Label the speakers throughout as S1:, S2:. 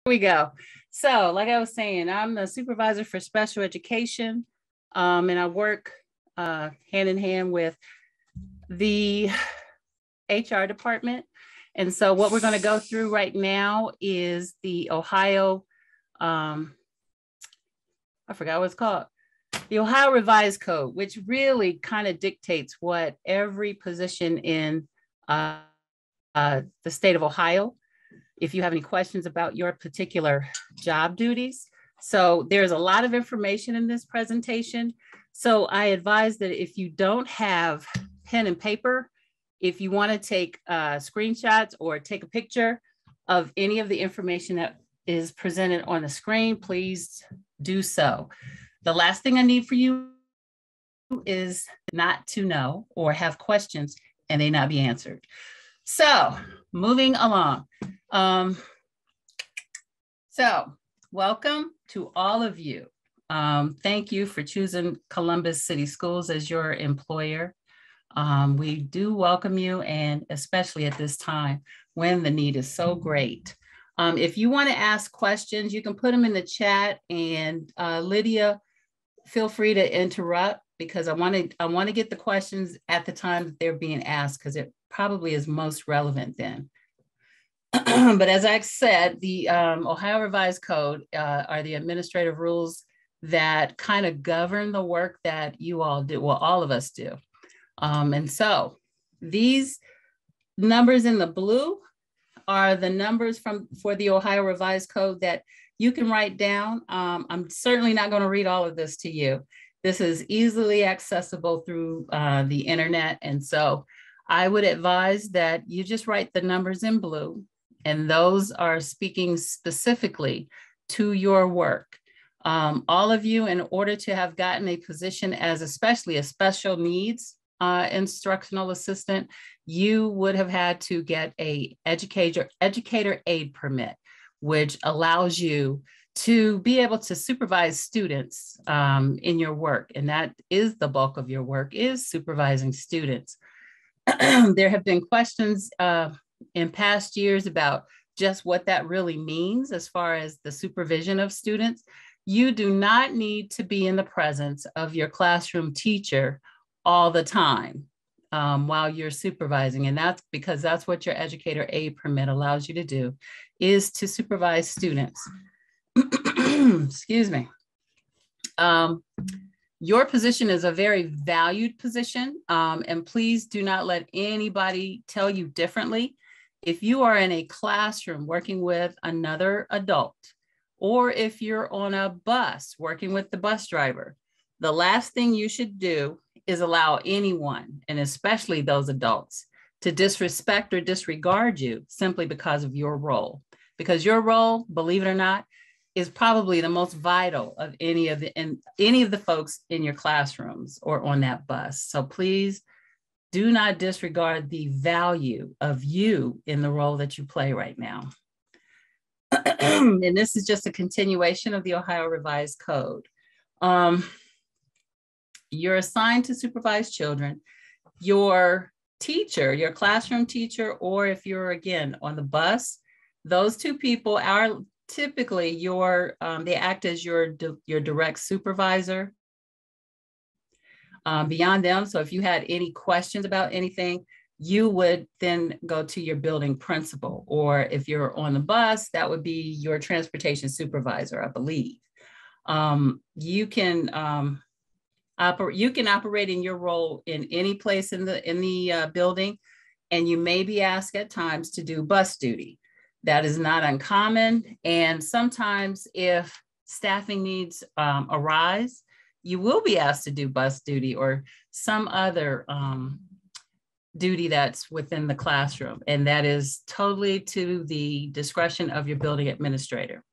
S1: we go. So like I was saying, I'm the supervisor for special education, and I work hand in hand with the HR department. And so what we're going to go through right now is the Ohio, I forgot what it's called, the Ohio Revised Code, which really kind of dictates what every position in the state of Ohio, if you have any questions about your particular job duties. So there's a lot of information in this presentation. So I advise that if you don't have pen and paper, if you want to take screenshots or take a picture of any of the information that is presented on the screen, please do so. The last thing I need for you is not to know or have questions and they not be answered. So moving along. So welcome to all of you. Thank you for choosing Columbus City Schools as your employer. We do welcome you, and especially at this time when the need is so great. If you want to ask questions, you can put them in the chat, and Lydia, feel free to interrupt because I want to get the questions at the time that they're being asked because it probably is most relevant then. But as I said, the Ohio Revised Code are the administrative rules that kind of govern the work that you all do, well, all of us do. And so these numbers in the blue are the numbers for the Ohio Revised Code that you can write down. I'm certainly not going to read all of this to you. This is easily accessible through the internet. And so I would advise that you just write the numbers in blue, and those are speaking specifically to your work. All of you, in order to have gotten a position as especially a special needs instructional assistant, you would have had to get a educator aid permit, which allows you to be able to supervise students in your work. And that is the bulk of your work, is supervising students. There have been questions in past years about just what that really means as far as the supervision of students. You do not need to be in the presence of your classroom teacher all the time while you're supervising. And that's because that's what your educator aid permit allows you to do, is to supervise students. Excuse me. Your position is a very valued position, and please do not let anybody tell you differently. If you are in a classroom working with another adult, or if you're on a bus working with the bus driver, the last thing you should do is allow anyone, and especially those adults, to disrespect or disregard you simply because of your role. Because your role, believe it or not, is probably the most vital of any of the folks in your classrooms or on that bus. So please do not disregard the value of you in the role that you play right now. And this is just a continuation of the Ohio Revised Code. You're assigned to supervise children. Your teacher, your classroom teacher, or if you're again on the bus, those two people are typically they act as your direct supervisor. Beyond them, so if you had any questions about anything, you would then go to your building principal, or if you're on the bus, that would be your transportation supervisor, I believe. You can operate in your role in any place in the building, and you may be asked at times to do bus duty. That is not uncommon, and sometimes if staffing needs arise, you will be asked to do bus duty or some other duty that's within the classroom, and that is totally to the discretion of your building administrator.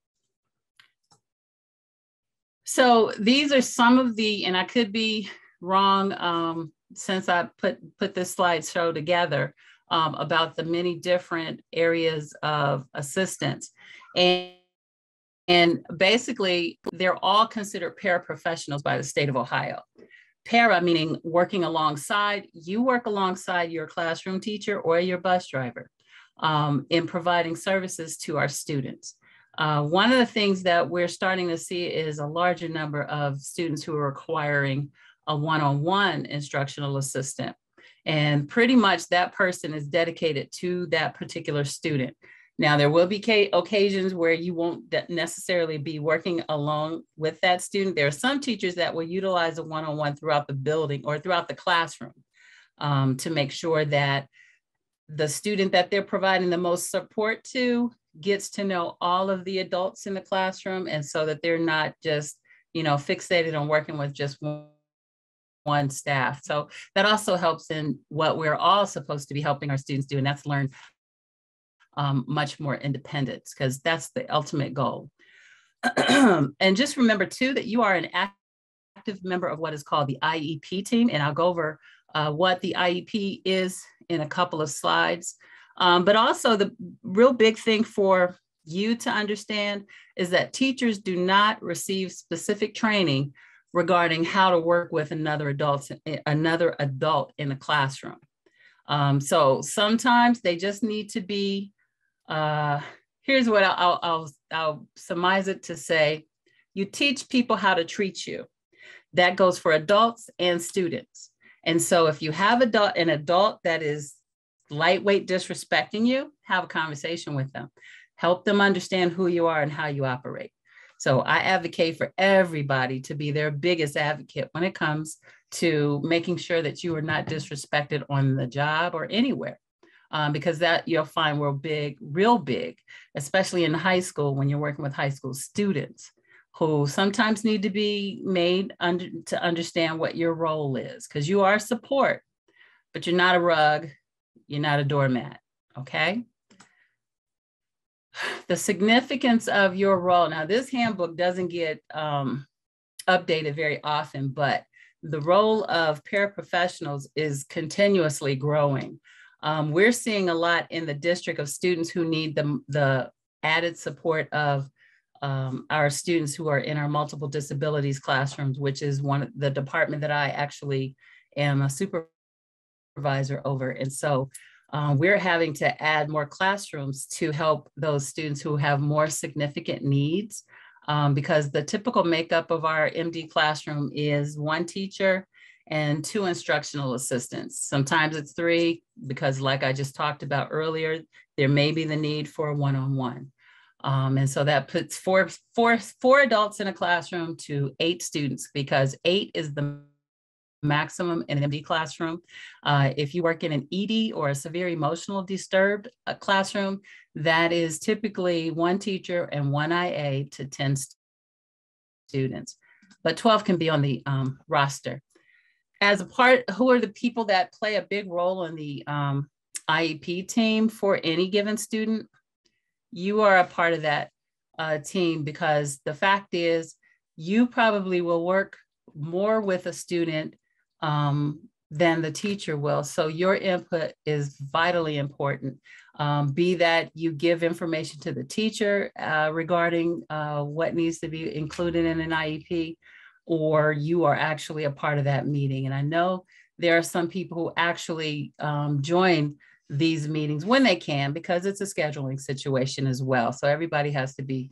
S1: So these are some of the, and I could be wrong since I put this slideshow together about the many different areas of assistance. And basically, they're all considered paraprofessionals by the state of Ohio. Para meaning working alongside, you work alongside your classroom teacher or your bus driver in providing services to our students. One of the things that we're starting to see is a larger number of students who are requiring a one-on-one instructional assistant. And pretty much that person is dedicated to that particular student. Now, there will be occasions where you won't necessarily be working along with that student. There are some teachers that will utilize a one-on-one throughout the building or throughout the classroom to make sure that the student that they're providing the most support to gets to know all of the adults in the classroom, and so that they're not just, fixated on working with just one staff. So that also helps in what we're all supposed to be helping our students do, and that's learn much more independence, because that's the ultimate goal. And just remember too that you are an active member of what is called the IEP team, and I'll go over what the IEP is in a couple of slides. But also the real big thing for you to understand is that teachers do not receive specific training regarding how to work with another adult in the classroom. So sometimes they just need to be, here's what I'll surmise it to say: you teach people how to treat you. That goes for adults and students. And so if you have an adult that is lightweight disrespecting you, have a conversation with them. Help them understand who you are and how you operate. So I advocate for everybody to be their biggest advocate when it comes to making sure that you are not disrespected on the job or anywhere. Because that you'll find real big, especially in high school when you're working with high school students who sometimes need to be made to understand what your role is, because you are support, but you're not a rug, you're not a doormat, okay? The significance of your role. Now, this handbook doesn't get updated very often, but the role of paraprofessionals is continuously growing. We're seeing a lot in the district of students who need the added support of our students who are in our multiple disabilities classrooms, which is the department that I actually am a supervisor over. And so we're having to add more classrooms to help those students who have more significant needs, because the typical makeup of our MD classroom is one teacher and 2 instructional assistants. Sometimes it's 3, because like I just talked about earlier, there may be the need for a one-on-one. And so that puts four adults in a classroom to 8 students, because 8 is the maximum in an MD classroom. If you work in an ED or a severe emotional disturbed classroom, that is typically 1 teacher and 1 IA to 10 students, but 12 can be on the roster. As a part, who are the people that play a big role in the IEP team for any given student? You are a part of that team, because the fact is you probably will work more with a student than the teacher will. So your input is vitally important. Be that you give information to the teacher regarding what needs to be included in an IEP, or you are actually a part of that meeting. And I know there are some people who actually join these meetings when they can, because it's a scheduling situation as well. So everybody has to be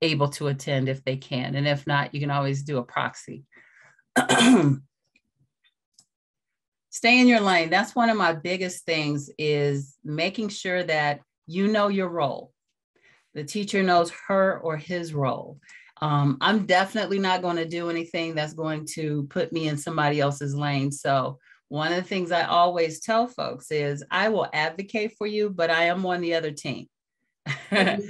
S1: able to attend if they can. And if not, you can always do a proxy. Stay in your lane. That's one of my biggest things, is making sure that you know your role. The teacher knows her or his role. I'm definitely not going to do anything that's going to put me in somebody else's lane. So one of the things I always tell folks is I will advocate for you, but I am on the other team. Yes,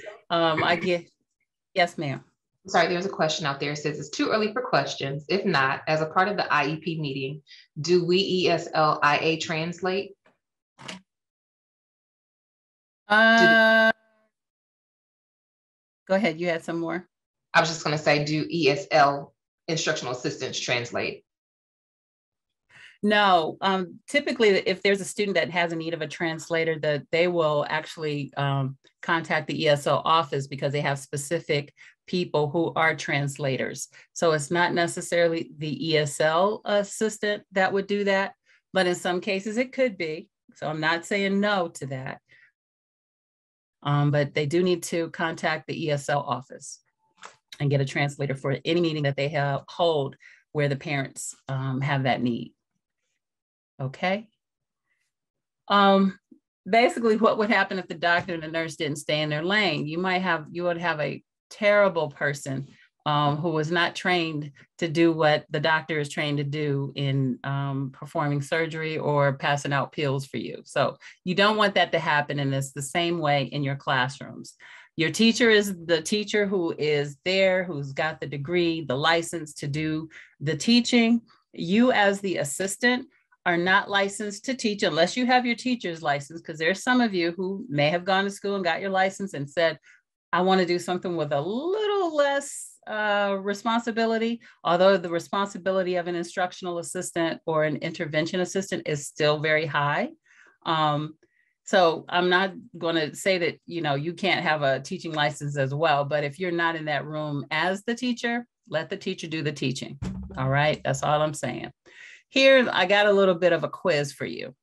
S1: ma'am.
S2: Sorry, there's a question out there. It says it's too early for questions. If not, as a part of the IEP meeting, do we ESL IA translate?
S1: Go ahead. You had some more.
S2: I was just going to say, do ESL instructional assistants translate?
S1: No, typically if there's a student that has a need of a translator, that they will actually contact the ESL office, because they have specific people who are translators. So it's not necessarily the ESL assistant that would do that, but in some cases it could be. So I'm not saying no to that. But they do need to contact the ESL office and get a translator for any meeting that they hold where the parents have that need. Okay. Basically, what would happen if the doctor and the nurse didn't stay in their lane? You would have a terrible person who was not trained to do what the doctor is trained to do in performing surgery or passing out pills for you. So you don't want that to happen, and it's the same way in your classrooms. Your teacher is the teacher who is there, who's got the degree, the license to do the teaching. You as the assistant are not licensed to teach unless you have your teacher's license, because there's some of you who may have gone to school and got your license and said, I want to do something with a little less responsibility, although the responsibility of an instructional assistant or an intervention assistant is still very high. So I'm not going to say that, you can't have a teaching license as well, but if you're not in that room as the teacher, let the teacher do the teaching. All right, that's all I'm saying. Here, I got a little bit of a quiz for you.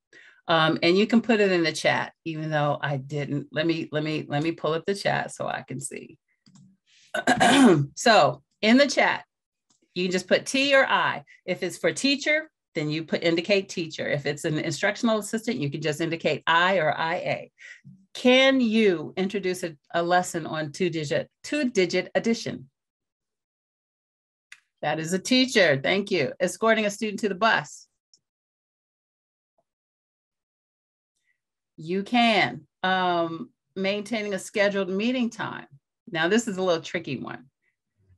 S1: And you can put it in the chat, even though I didn't. Let me pull up the chat so I can see. So in the chat, you can just put T or I. If it's for teacher, then you indicate teacher. If it's an instructional assistant, you can just indicate I or IA. Can you introduce a lesson on two-digit addition? That is a teacher. Thank you. Escorting a student to the bus. You can. Maintaining a scheduled meeting time. Now, this is a little tricky one.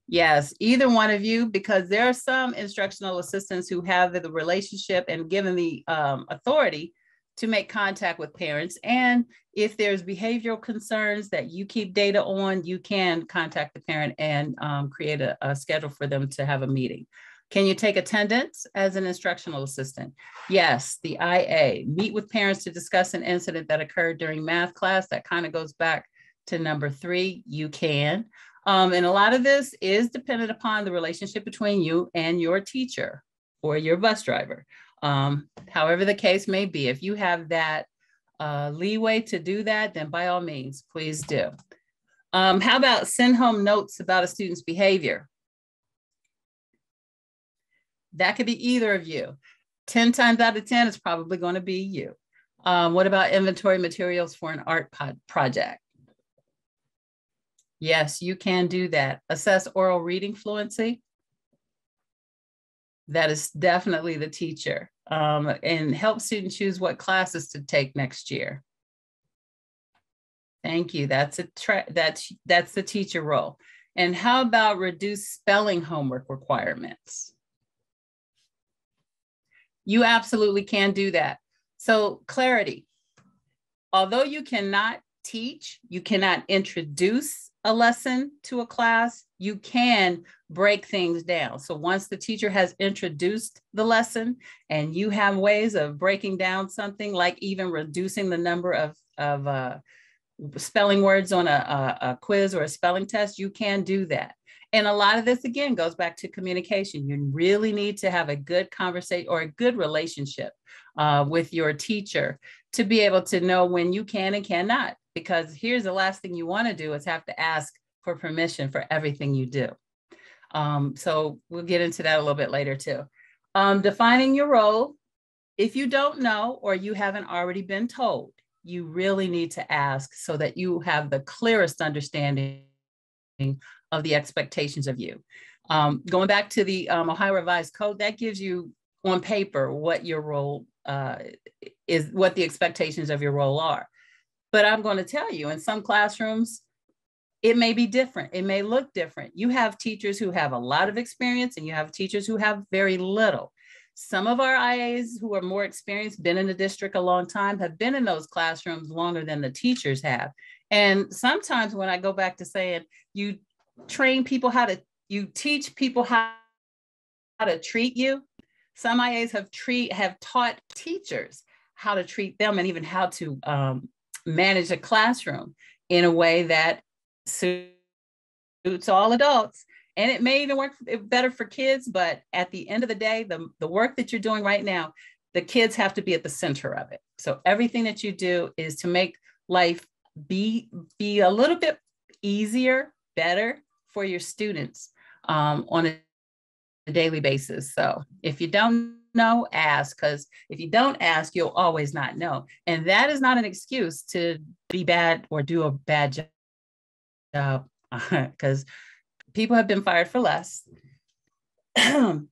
S1: Yes, either one of you, because there are some instructional assistants who have the relationship and given the authority to make contact with parents. And if there's behavioral concerns that you keep data on, you can contact the parent and create a schedule for them to have a meeting. Can you take attendance as an instructional assistant? Yes, the IA, meet with parents to discuss an incident that occurred during math class. That kind of goes back to number 3, you can. And a lot of this is dependent upon the relationship between you and your teacher or your bus driver. However the case may be, if you have that leeway to do that, then by all means, please do. How about send home notes about a student's behavior? That could be either of you. 10 times out of 10, it's probably going to be you. What about inventory materials for an art project? Yes, you can do that. Assess oral reading fluency. That is definitely the teacher. And help students choose what classes to take next year. Thank you. That's the teacher role. And how about reduce spelling homework requirements? You absolutely can do that. So clarity, although you cannot teach, you cannot introduce a lesson to a class, you can break things down. So once the teacher has introduced the lesson and you have ways of breaking down something, like even reducing the number of spelling words on a quiz or a spelling test, you can do that. And a lot of this, again, goes back to communication. You really need to have a good conversation or a good relationship with your teacher to be able to know when you can and cannot. Because here's the last thing you want to do is have to ask for permission for everything you do. So we'll get into that a little bit later too. Defining your role. If you don't know or you haven't already been told, you really need to ask so that you have the clearest understanding of the expectations of you. Going back to the Ohio Revised Code, that gives you on paper what your role is, what the expectations of your role are. But I'm going to tell you, in some classrooms, it may be different. It may look different. You have teachers who have a lot of experience and you have teachers who have very little. Some of our IAs who are more experienced, been in the district a long time, have been in those classrooms longer than the teachers have. And sometimes when I go back to saying you train people you teach people how to treat you, some IAs have taught teachers how to treat them and even how to manage a classroom in a way that suits all adults. And it may even work better for kids, but at the end of the day, the work that you're doing right now, the kids have to be at the center of it. So everything that you do is to make life be a little bit easier, better for your students on a daily basis. So if you don't know, ask, because if you don't ask, you'll always not know. And that is not an excuse to be bad or do a bad job, because people have been fired for less.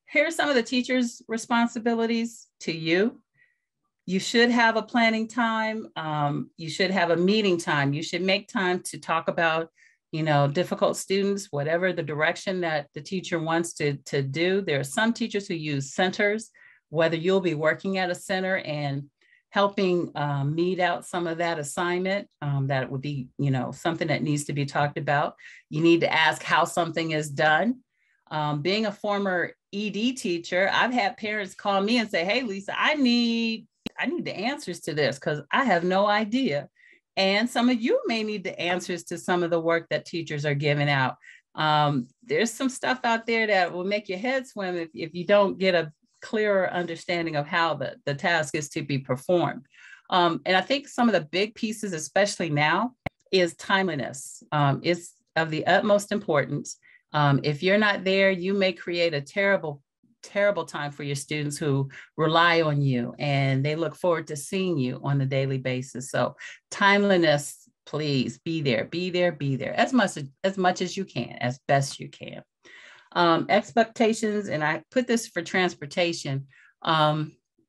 S1: Here's some of the teachers' responsibilities to you. You should have a planning time. You should have a meeting time. You should make time to talk about, difficult students, whatever the direction that the teacher wants to do. There are some teachers who use centers, whether you'll be working at a center and helping meet out some of that assignment, that would be, something that needs to be talked about. You need to ask how something is done. Being a former ED teacher, I've had parents call me and say, "Hey, Lisa, I need the answers to this because I have no idea." And some of you may need the answers to some of the work that teachers are giving out. There's some stuff out there that will make your head swim if you don't get a clearer understanding of how the task is to be performed. And I think some of the big pieces, especially now, is timeliness. It's of the utmost importance. If you're not there, you may create a terrible time for your students who rely on you and they look forward to seeing you on a daily basis. So timeliness, please be there as much as you can, as best you can. Expectations, and I put this for transportation.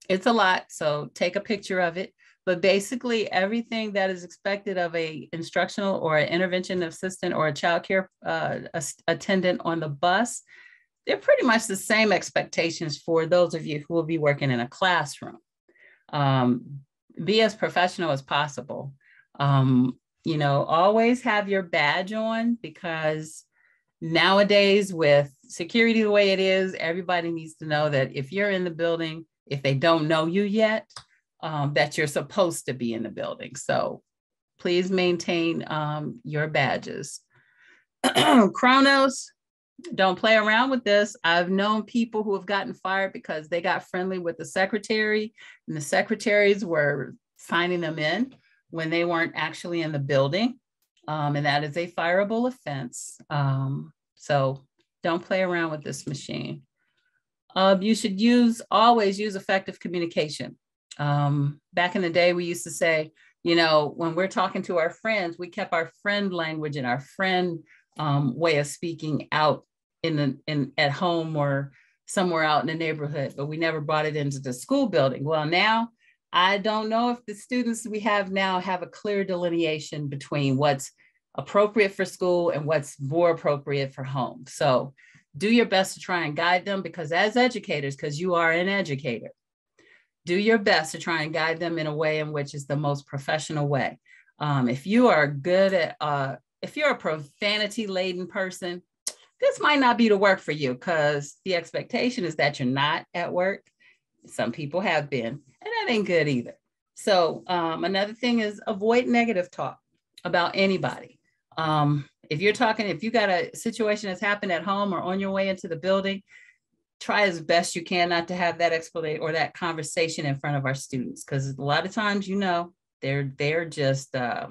S1: It's a lot, so take a picture of it. But basically everything that is expected of a instructional or an intervention assistant or a child care attendant on the bus, they're pretty much the same expectations for those of you who will be working in a classroom. Be as professional as possible. Always have your badge on, because nowadays with security the way it is, everybody needs to know that if you're in the building, if they don't know you yet, that you're supposed to be in the building. So please maintain your badges. Chronos, don't play around with this. I've known people who have gotten fired because they got friendly with the secretary, and the secretaries were signing them in when they weren't actually in the building. And that is a fireable offense. So don't play around with this machine. You should always use effective communication. Back in the day, we used to say, when we're talking to our friends, we kept our friend language and our friend way of speaking out at home or somewhere out in the neighborhood, but we never brought it into the school building. Well, now I don't know if the students we have now have a clear delineation between what's appropriate for school and what's more appropriate for home. So do your best to try and guide them, because as educators, because you are an educator, do your best to try and guide them in a way in which is the most professional way. If you are good at, if you're a profanity laden person, this might not be the work for you, because the expectation is that you're not at work. Some people have been, and that ain't good either. So another thing is avoid negative talk about anybody. If you got a situation that's happened at home or on your way into the building, try as best you can not to have that explanation or that conversation in front of our students, because a lot of times, they're just, they're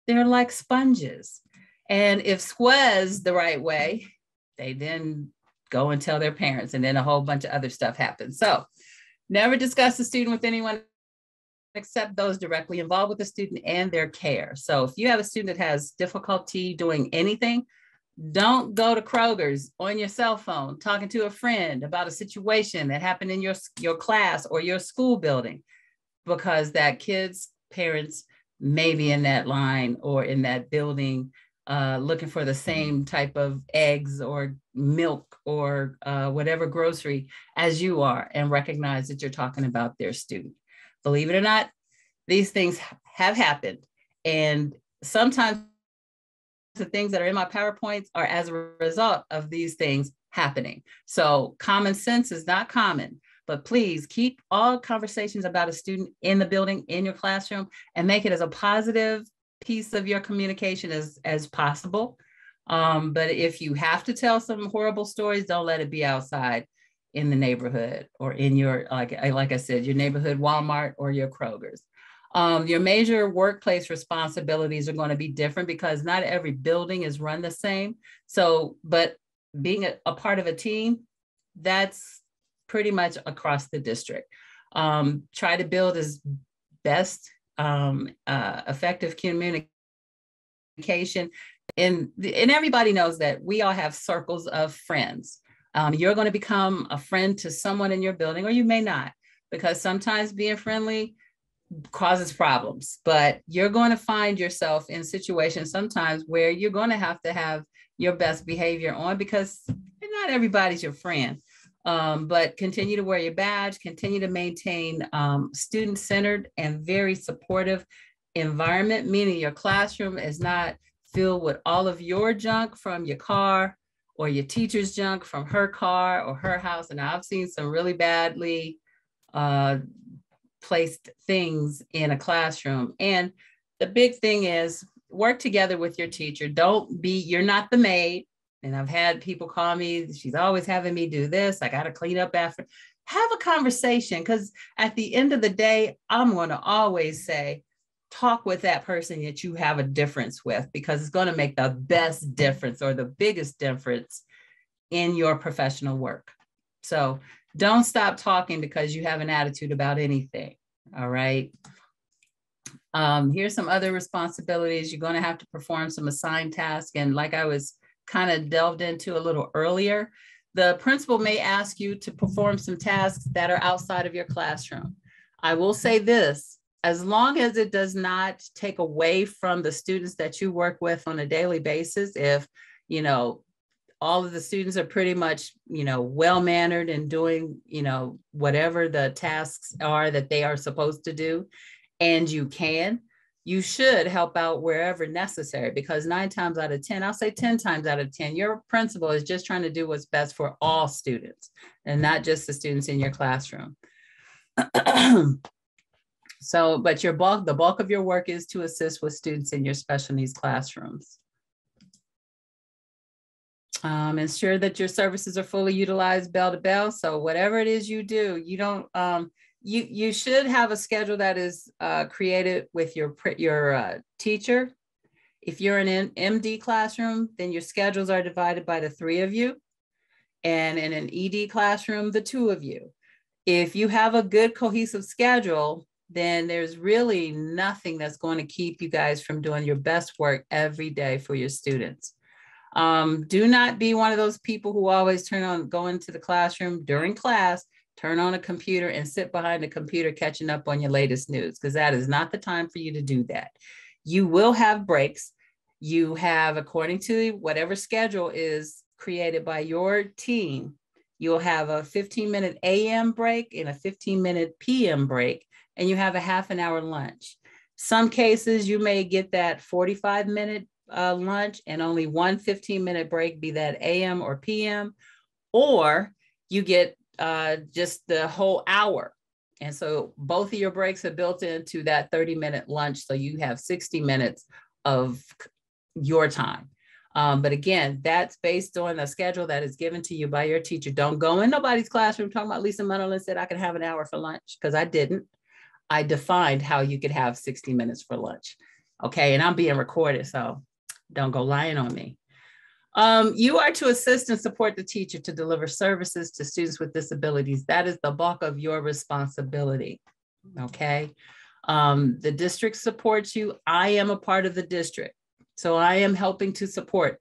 S1: like sponges. And if SWA's the right way, they then go and tell their parents, and then a whole bunch of other stuff happens. So never discuss the student with anyone except those directly involved with the student and their care. So if you have a student that has difficulty doing anything, don't go to Kroger's on your cell phone talking to a friend about a situation that happened in your class or your school building, because that kid's parents may be in that line or in that building looking for the same type of eggs or milk or whatever grocery as you are, and recognize that you're talking about their student. Believe it or not, these things have happened. And sometimes the things that are in my PowerPoints are as a result of these things happening. So common sense is not common, but please keep all conversations about a student in the building, in your classroom, and make it as a positive piece of your communication as possible. But if you have to tell some horrible stories, don't let it be outside in the neighborhood or in your, like I said, your neighborhood Walmart or your Kroger's. Your major workplace responsibilities are going to be different because not every building is run the same. So, but being a part of a team, that's pretty much across the district. Try to build as best effective communication. And everybody knows that we all have circles of friends. You're going to become a friend to someone in your building, or you may not, because sometimes being friendly causes problems, but you're going to find yourself in situations sometimes where you're going to have your best behavior on, because not everybody's your friend. But continue to wear your badge, continue to maintain student-centered and very supportive environment, meaning your classroom is not filled with all of your junk from your car or your teacher's junk from her car or her house. And I've seen some really badly placed things in a classroom. And the big thing is work together with your teacher. You're not the maid. And I've had people call me, she's always having me do this. I got to clean up after. Have a conversation, because at the end of the day, I'm going to always say, talk with that person that you have a difference with, because it's going to make the best difference or the biggest difference in your professional work. So don't stop talking because you have an attitude about anything. All right. Here's some other responsibilities. You're going to have to perform some assigned tasks. And like I was kind of delved into a little earlier, the principal may ask you to perform some tasks that are outside of your classroom. I will say this, as long as it does not take away from the students that you work with on a daily basis, if, all of the students are pretty much, well-mannered and doing, whatever the tasks are that they are supposed to do, and you should help out wherever necessary, because 9 times out of 10, I'll say 10 times out of 10, your principal is just trying to do what's best for all students and not just the students in your classroom. So, but the bulk of your work is to assist with students in your special needs classrooms. Ensure that your services are fully utilized bell to bell. So whatever it is you do, you should have a schedule that is created with your teacher. If you're in an MD classroom, then your schedules are divided by the 3 of you. And in an ED classroom, the 2 of you. If you have a good cohesive schedule, then there's really nothing that's going to keep you guys from doing your best work every day for your students. Do not be one of those people who always go into the classroom during class, turn on a computer and sit behind the computer catching up on your latest news, because that is not the time for you to do that. You will have breaks. You have, according to whatever schedule is created by your team, you'll have a 15-minute AM break and a 15-minute PM break, and you have a half an hour lunch. Some cases you may get that 45-minute lunch and only one 15-minute break, be that AM or PM, or you get just the whole hour. And so both of your breaks are built into that 30-minute lunch. So you have 60 minutes of your time. But again, that's based on a schedule that is given to you by your teacher. Don't go in nobody's classroom talking about Lisa Munnerly said I could have an hour for lunch, because I didn't. I defined how you could have 60 minutes for lunch. Okay, and I'm being recorded, so don't go lying on me. You are to assist and support the teacher to deliver services to students with disabilities. That is the bulk of your responsibility, okay? The district supports you. I am a part of the district, so I am helping to support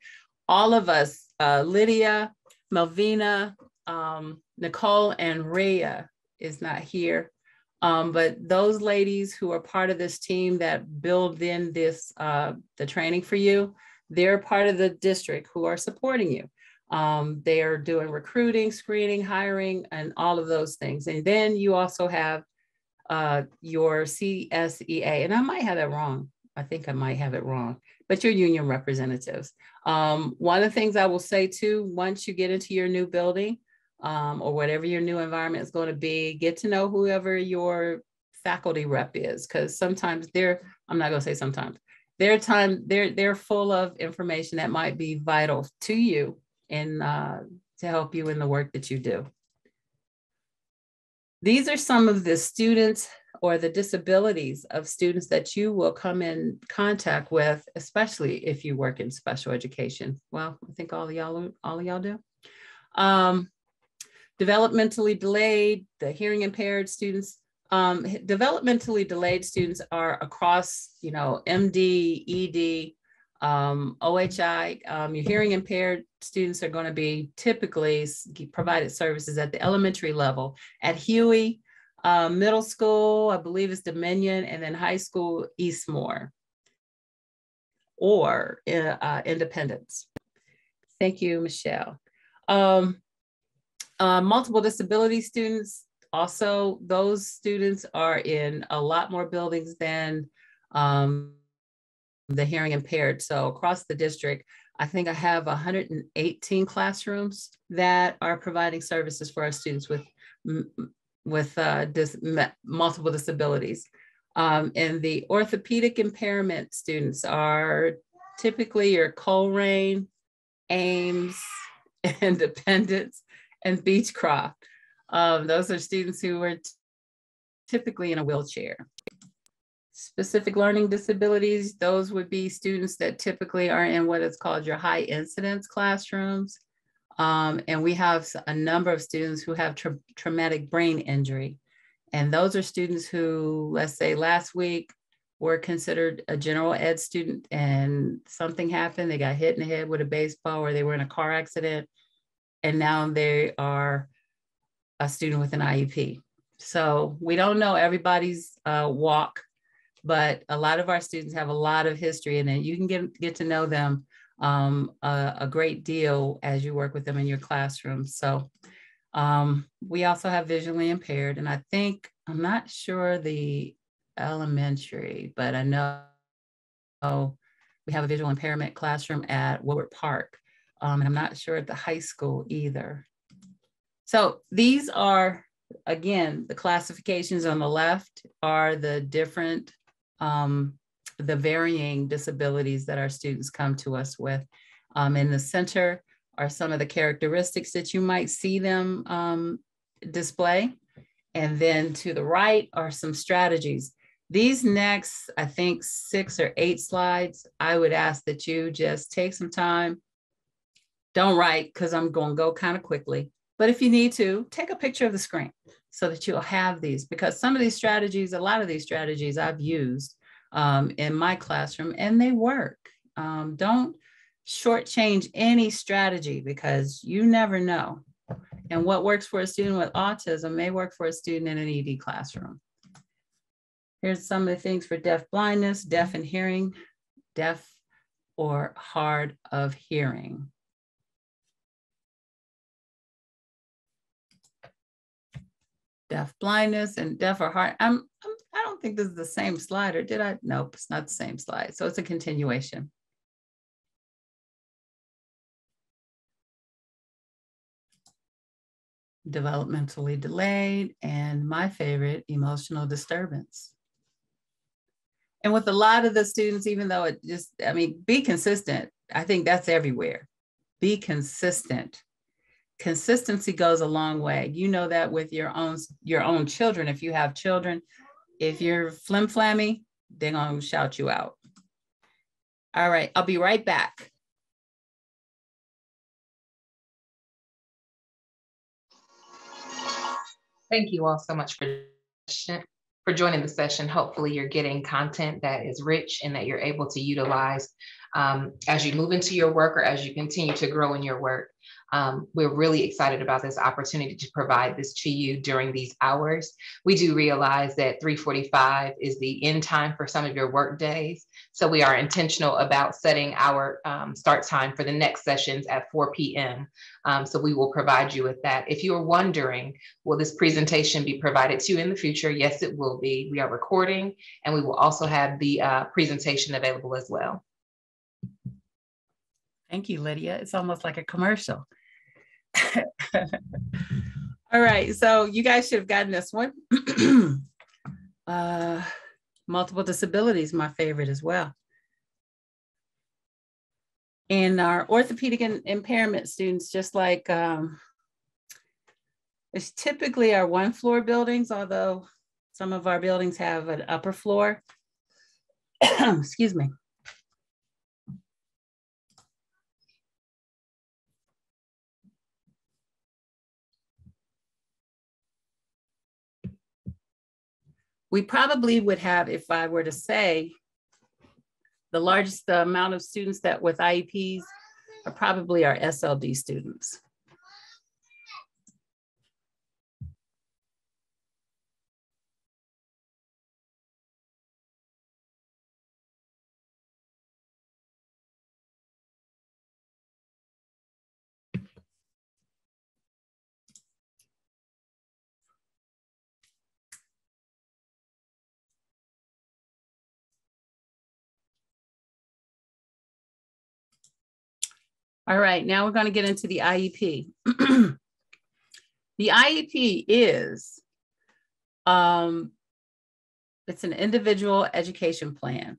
S1: all of us, Lydia, Melvina, Nicole, and Rhea is not here. But those ladies who are part of this team that build in this, the training for you, they're part of the district who are supporting you. They are doing recruiting, screening, hiring, and all of those things. And then you also have your CSEA, and I might have that wrong. I think I might have it wrong, but your union representatives. One of the things I will say too, once you get into your new building, or whatever your new environment is going to be, get to know whoever your faculty rep is, because sometimes I'm not going to say sometimes, they're full of information that might be vital to you and to help you in the work that you do. These are some of the students or the disabilities of students that you will come in contact with, especially if you work in special education. Well, I think all of y'all do. Developmentally delayed, the hearing impaired students. Developmentally delayed students are across, MD, ED, OHI. Your hearing impaired students are going to be typically provided services at the elementary level. At Huey, middle school, I believe it's Dominion, and then high school, Eastmore or Independence. Thank you, Michelle. Multiple disability students, also those students are in a lot more buildings than the hearing impaired. So across the district, I think I have 118 classrooms that are providing services for our students with multiple disabilities. And the orthopedic impairment students are typically your Colerain, Ames, Independence, and Beechcroft. Those are students who are typically in a wheelchair. Specific learning disabilities, those would be students that typically are in what is called your high incidence classrooms. And we have a number of students who have traumatic brain injury. And those are students who, let's say last week, were considered a general ed student and something happened, they got hit in the head with a baseball or they were in a car accident. And now they are a student with an IEP. So we don't know everybody's walk, but a lot of our students have a lot of history, and then you can get to know them a great deal as you work with them in your classroom. So we also have visually impaired, and I'm not sure the elementary, but I know we have a visual impairment classroom at Woodward Park. And I'm not sure at the high school either. So these are, again, the classifications on the left are the different, the varying disabilities that our students come to us with. In the center are some of the characteristics that you might see them display. And then to the right are some strategies. These next, I think 6 or 8 slides, I would ask that you just take some time. Don't write because I'm going to go kind of quickly. But if you need to, take a picture of the screen so that you'll have these, because some of these strategies, a lot of these strategies I've used in my classroom and they work. Don't shortchange any strategy because you never know. And what works for a student with autism may work for a student in an ED classroom. Here's some of the things for deaf blindness, deaf and hearing, deaf or hard of hearing. Deaf blindness and deaf or hard. I don't think this is the same slide, or did I? Nope, it's not the same slide. So it's a continuation. Developmentally delayed, and my favorite, emotional disturbance. And with a lot of the students, even though it just, be consistent. I think that's everywhere. Be consistent. Consistency goes a long way. You know that with your own children. If you have children, if you're flim-flammy, they're gonna shout you out. All right, I'll be right back.
S2: Thank you all so much for joining the session. Hopefully you're getting content that is rich and that you're able to utilize as you move into your work or as you continue to grow in your work. We're really excited about this opportunity to provide this to you during these hours. We do realize that 3:45 is the end time for some of your work days. So we are intentional about setting our start time for the next sessions at 4 p.m. So we will provide you with that. If you are wondering, will this presentation be provided to you in the future? Yes, it will be. We are recording, and we will also have the presentation available as well.
S1: Thank you, Lydia. It's almost like a commercial. All right, so you guys should have gotten this one. Multiple disabilities, my favorite as well. And our orthopedic and impairment students, just like It's typically our one floor buildings, although some of our buildings have an upper floor. Excuse me. We probably would have, if I were to say, the largest amount of students that with IEPs are probably our SLD students. All right, now we're going to get into the IEP. The IEP is, it's an individual education plan.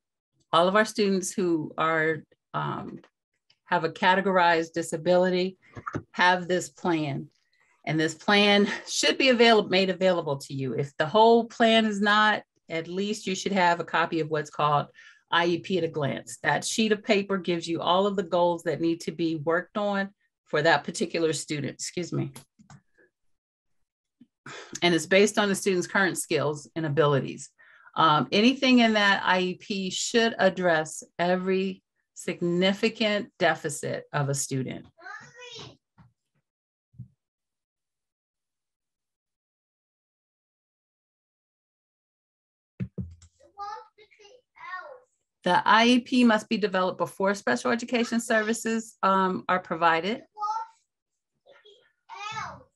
S1: All of our students who are have a categorized disability have this plan. And this plan should be made available to you. If the whole plan is not, at least you should have a copy of what's called IEP at a glance. That sheet of paper gives you all of the goals that need to be worked on for that particular student, excuse me. And it's based on the student's current skills and abilities. Anything in that IEP should address every significant deficit of a student. The IEP must be developed before special education services are provided.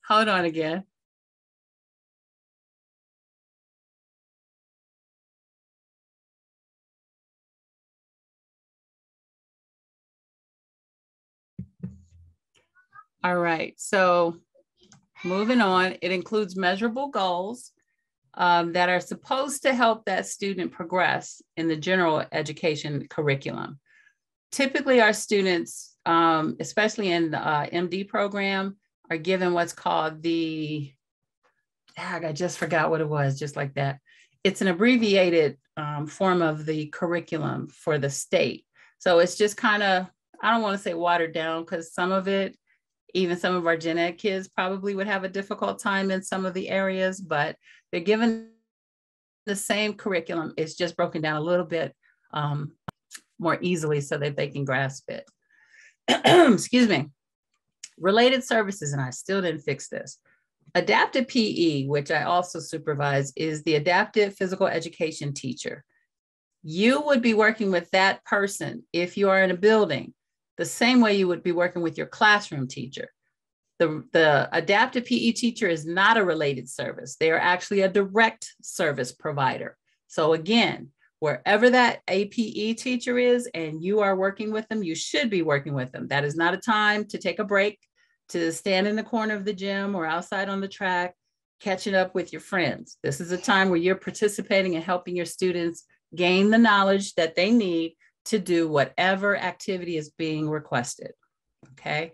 S1: Hold on again. All right, so moving on, it includes measurable goals that are supposed to help that student progress in the general education curriculum. Typically, our students, especially in the MD program, are given what's called the, I just forgot what it was, just like that. It's an abbreviated form of the curriculum for the state. So it's just kind of, I don't want to say watered down, because some of it, even some of our gen ed kids probably would have a difficult time in some of the areas, but they're given the same curriculum. It's just broken down a little bit more easily so that they can grasp it. Excuse me. Related services, and I still didn't fix this. Adaptive PE, which I also supervise, is the adaptive physical education teacher. You would be working with that person if you are in a building, the same way you would be working with your classroom teacher. The adaptive PE teacher is not a related service. They are actually a direct service provider. So again, wherever that APE teacher is and you are working with them, you should be working with them. That is not a time to take a break, to stand in the corner of the gym or outside on the track, catching up with your friends. This is a time where you're participating and helping your students gain the knowledge that they need to do whatever activity is being requested, okay?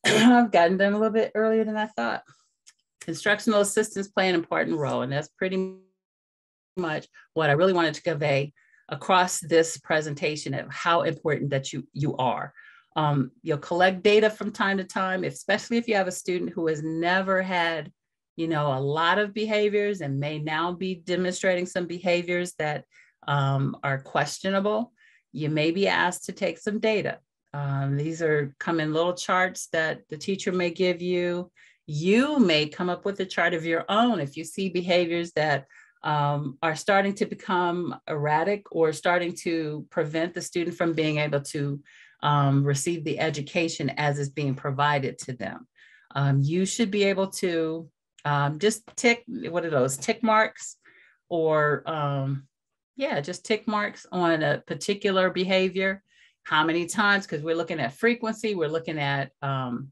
S1: I've gotten done a little bit earlier than I thought. Instructional assistants play an important role, and that's pretty much what I really wanted to convey across this presentation of how important that you are. You'll collect data from time to time, especially if you have a student who has never had, a lot of behaviors and may now be demonstrating some behaviors that are questionable. You may be asked to take some data. These come in little charts that the teacher may give you. You may come up with a chart of your own if you see behaviors that are starting to become erratic or starting to prevent the student from being able to receive the education as is being provided to them. You should be able to just tick, what are those, tick marks, or just tick marks on a particular behavior. How many times, because we're looking at frequency, we're looking at, the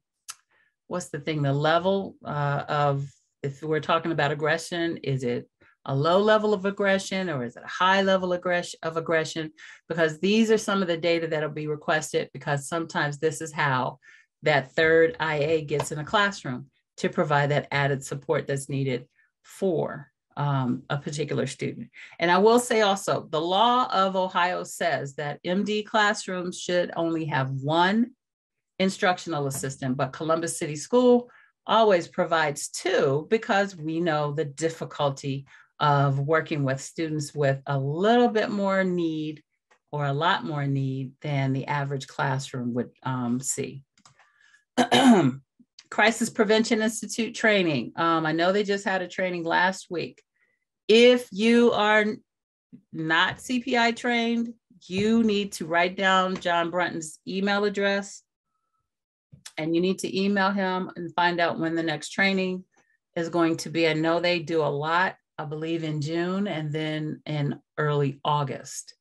S1: level of, if we're talking about aggression, is it a low level of aggression or is it a high level of aggression? Because these are some of the data that'll be requested, because sometimes this is how that third IA gets in a classroom. to provide that added support that's needed for a particular student. And I will say also, the law of Ohio says that MD classrooms should only have one instructional assistant, but Columbus City School always provides two because we know the difficulty of working with students with a little bit more need or a lot more need than the average classroom would see. Crisis Prevention Institute training. I know they just had a training last week. If you are not CPI trained, you need to write down John Brunton's email address, and you need to email him and find out when the next training is going to be. I know they do a lot, I believe in June and then in early August.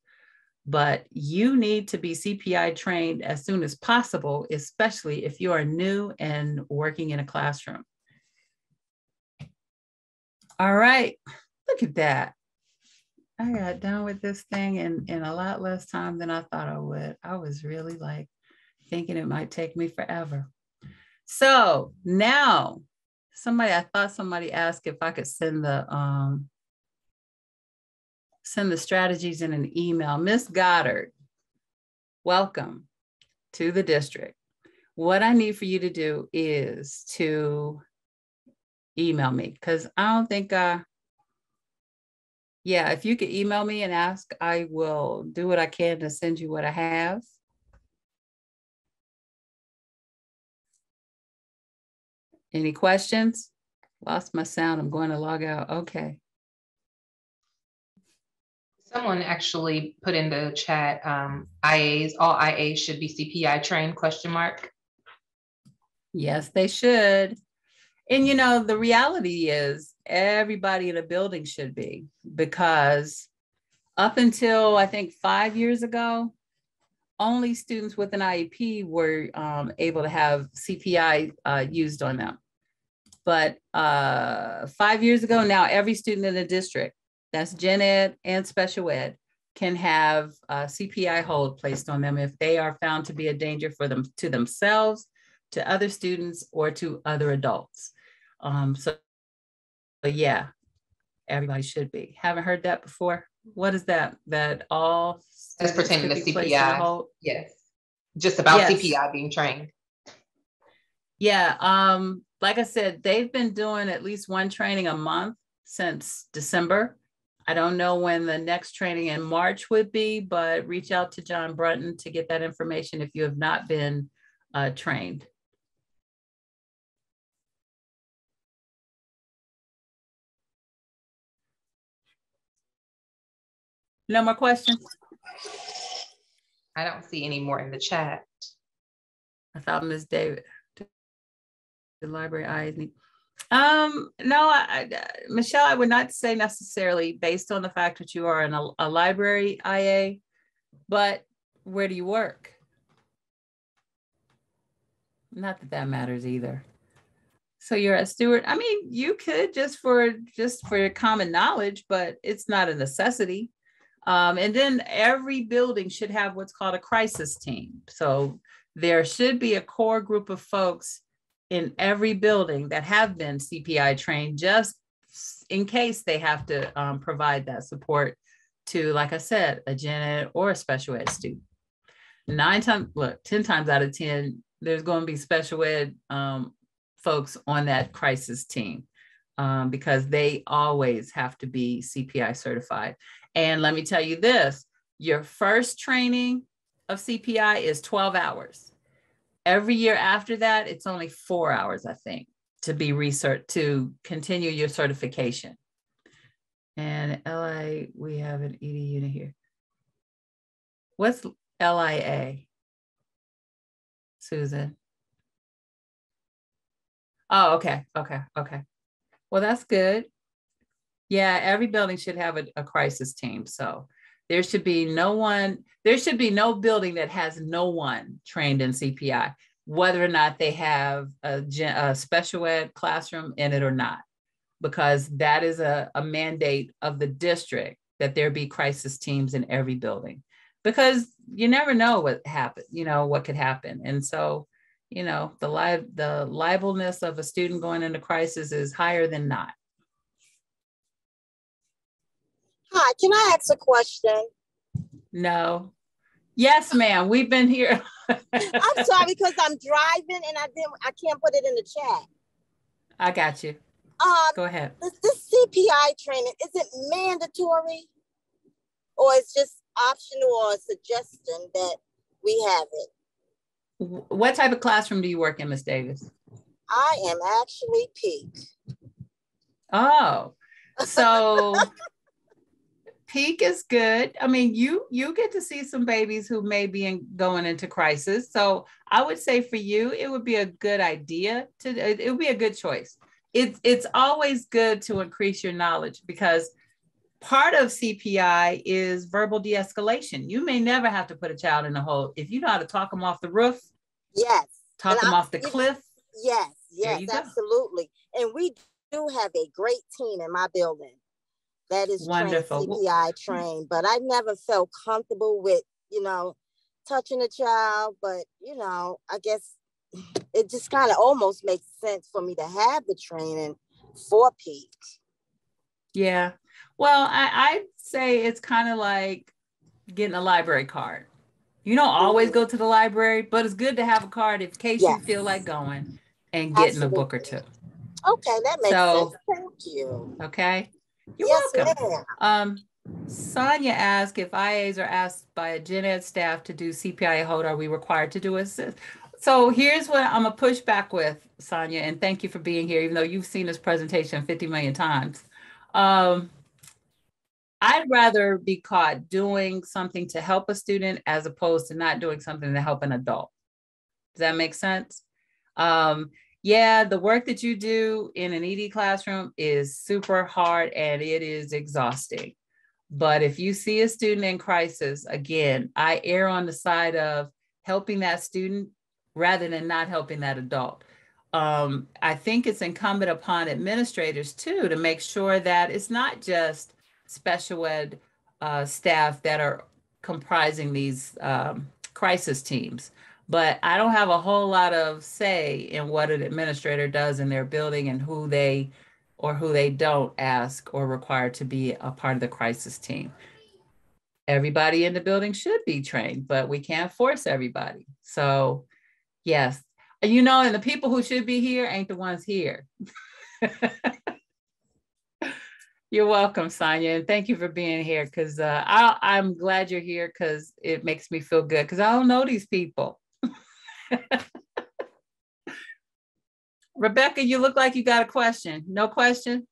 S1: But you need to be CPI trained as soon as possible, especially if you are new and working in a classroom. All right, look at that. I got done with this thing in a lot less time than I thought I would. I was really like thinking it might take me forever. So now I thought somebody asked if I could send the strategies in an email. Miss Goddard, welcome to the district. What I need for you to do is to email me, because I don't think, yeah, if you could email me and ask, I will do what I can to send you what I have. Any questions? Lost my sound. I'm going to log out. Okay.
S2: Someone actually put in the chat, IAs, all IAs should be CPI trained, question mark.
S1: Yes, they should. And you know, the reality is everybody in a building should be, because up until I think 5 years ago, only students with an IEP were able to have CPI used on them. But 5 years ago now, every student in the district, that's gen ed and special ed, can have CPI hold placed on them if they are found to be a danger for them, to themselves, to other students, or to other adults. So yeah, everybody should be. Haven't heard that before. What is that? That all
S2: that's pertaining to CPI. Yes, just about CPI being trained.
S1: Yeah, like I said, they've been doing at least one training a month since December. I don't know when the next training in March would be, but reach out to John Brunton to get that information if you have not been trained. No more questions?
S2: I don't see any more in the chat.
S1: I thought Ms. David, the library eyes need. No, Michelle, I would not say necessarily based on the fact that you are in a library IA, but where do you work? Not that that matters either. So you're a steward. I mean, you could just for your common knowledge, but it's not a necessity. And then every building should have what's called a crisis team. So there should be a core group of folks in every building that have been CPI trained, just in case they have to provide that support to, like I said, a gen ed or a special ed student. 10 times out of 10, there's going to be special ed folks on that crisis team because they always have to be CPI certified. And let me tell you this, your first training of CPI is 12 hours. Every year after that, it's only 4 hours, I think, to be to continue your certification. And LA, we have an ED unit here. What's LIA, Susan? Oh, okay. Well, that's good. Yeah, every building should have a crisis team. So there should be no building that has no one trained in CPI, whether or not they have a special ed classroom in it or not, because that is a mandate of the district that there be crisis teams in every building, because you never know what happened, what could happen. And so you know, the liableness of a student going into crisis is higher than not.
S3: Hi, can I ask a question?
S1: No. Yes, ma'am. We've been here.
S3: I'm sorry because I'm driving and I can't put it in the chat.
S1: I got you. Go ahead.
S3: This CPI training, is it mandatory? Or it's just optional or a suggestion that we have it?
S1: What type of classroom do you work in, Ms. Davis?
S3: I am actually peak.
S1: Oh, so peak is good. I mean, you get to see some babies who may be going into crisis. So I would say for you, it would be a good idea it would be a good choice. It's always good to increase your knowledge because part of CPI is verbal de-escalation. You may never have to put a child in a hole. If you know how to talk them off the roof,
S3: yes,
S1: talk them off the cliff.
S3: Yes, absolutely. And we do have a great team in my building that is
S1: wonderful,
S3: CPI trained, but I never felt comfortable with, touching a child. But, I guess it just kind of almost makes sense for me to have the training for peak.
S1: Yeah. Well, I'd say it's kind of like getting a library card. You don't always go to the library, but it's good to have a card in case you feel like going and getting a book or two.
S3: Okay, that makes sense. Thank you.
S1: Okay. You're welcome. Sonia asked if IAs are asked by a gen ed staff to do CPI hold, are we required to do assist? So here's what I'm gonna push back with, Sonia, and thank you for being here, even though you've seen this presentation 50 million times. I'd rather be caught doing something to help a student as opposed to not doing something to help an adult. Does that make sense? Yeah, the work that you do in an ED classroom is super hard and it is exhausting. But if you see a student in crisis, again, I err on the side of helping that student rather than not helping that adult. I think it's incumbent upon administrators too to make sure that it's not just special ed staff that are comprising these crisis teams. But I don't have a whole lot of say in what an administrator does in their building and who they don't ask or require to be a part of the crisis team. Everybody in the building should be trained, but we can't force everybody. So yes, and the people who should be here ain't the ones here. You're welcome, Sonia, and thank you for being here because I'm glad you're here because it makes me feel good because I don't know these people. Rebecca, you look like you got a question. No question?